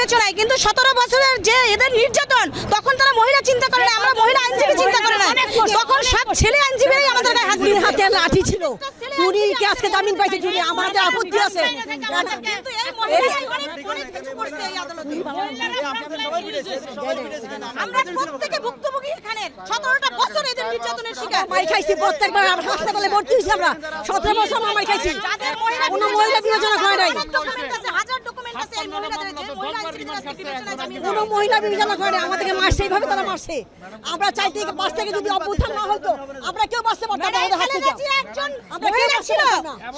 বিবেচনায়, কিন্তু 17 বছরের যে এদের নির্যাতন, তখন তারা মহিলা চিন্তা করে না, আমরা মহিলা আইনজীবী চিন্তা করে না, তখন সব ছেলে আইনজীবীরাই আমাদের গায়ে হাত দিয়ে হাতে লাঠি ছিল। উনি কি আজকে জামিন পাইছে? যদি আমাদের আপত্তি আছে, কিন্তু এই মহিলারাই অনেক কিছু করছে এই আদালতে। আমরা প্রত্যেকে ভুক্তভোগী এখানে, 17টা বছর এদের নির্যাতনের শিকার। মাই খাইছি প্রত্যেকবার, আমরা হাসপাতালে ভর্তি হয়েছি, আমরা 17 বছর মাই খাইছি, কোনো মহিলা বিবেচনা করে নাই, হাজার ডকুমেন্ট আছে এই মহিলাদের, যে মহিলা আইনজীবীদের আজকে বিবেচনায় জামিন কোনো মহিলা বিবেচনা করে নাই। আমাদেরকে মারছে, এইভাবে তারা মারছে। আমরা চাইতে বাস থেকে যদি অভ্যুত্থান না হতো, আমরা কেউ বাঁচতে পারতাম না। একজন মহিলা ছিল,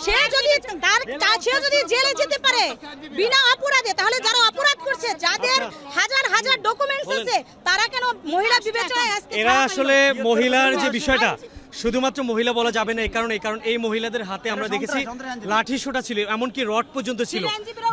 সে যদি জেলে যেতে পারে বিনা অপরাধে, তাহলে যারা অপরাধ করছে, যাদের হাজার হাজার ডকুমেন্টস আছে, তারা কেন মহিলা বিবেচনায় আসতে? এরা আসলে মহিলার যে বিষয়টা, শুধুমাত্র মহিলা বলা যাবে না, এই কারণ এই মহিলাদের হাতে আমরা দেখেছি লাঠি সোটা ছিল, এমনকি রড পর্যন্ত ছিল।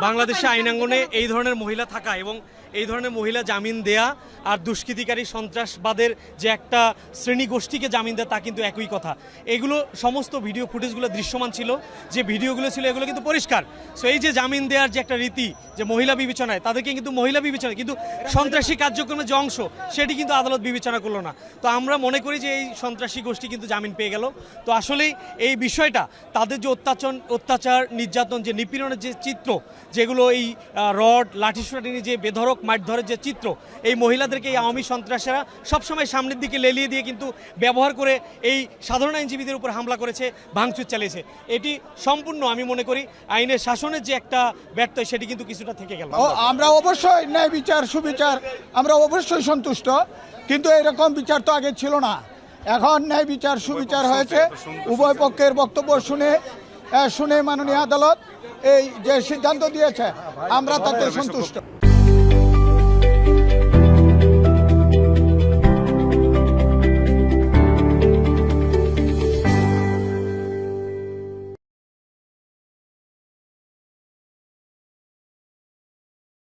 বাংলাদেশে আইনাঙ্গনে এই ধরনের মহিলা থাকা এবং এই ধরনের মহিলা জামিন দেয়া আর দুষ্কৃতিকারী সন্ত্রাসবাদের যে একটা শ্রেণী গোষ্ঠীকে জামিন দেয়া, তা কিন্তু একই কথা। এগুলো সমস্ত ভিডিও ফুটেজগুলো দৃশ্যমান ছিল, যে ভিডিওগুলো ছিল এগুলো কিন্তু পরিষ্কার। সো এই যে জামিন দেওয়ার যে একটা রীতি, যে মহিলা বিবেচনায়, তাদেরকে কিন্তু মহিলা বিবেচনায়, কিন্তু সন্ত্রাসী কার্যক্রমের যে অংশ, সেটি কিন্তু আদালত বিবেচনা করলো না। তো আমরা মনে করি যে এই সন্ত্রাসী গোষ্ঠী কিন্তু জামিন পেয়ে গেল। তো আসলেই এই বিষয়টা, তাদের যে অত্যাচার, নির্যাতন, যে নিপীড়নের যে চিত্র, যেগুলো এই রড লাঠিসোঁটা নিয়ে যে বেধড়ক মারধরের যে চিত্র, এই মহিলাদেরকে এই আওয়ামী সন্ত্রাসীরা সবসময় সামনের দিকে লেলিয়ে দিয়ে কিন্তু ব্যবহার করে এই সাধারণ আইনজীবীদের উপর হামলা করেছে, ভাঙচুর চালিয়েছে। এটি সম্পূর্ণ আমি মনে করি আইনের শাসনের যে একটা ব্যর্থ, সেটি কিন্তু কিছুটা থেকে গেল। আমরা অবশ্যই ন্যায় বিচার, সুবিচার আমরা অবশ্যই সন্তুষ্ট, কিন্তু এরকম বিচার তো আগে ছিল না। এখন ন্যায় বিচার, সুবিচার হয়েছে। উভয় পক্ষের বক্তব্য শুনে মাননীয় আদালত এই যে সিদ্ধান্ত দিয়েছে, আমরা তাতে সন্তুষ্ট।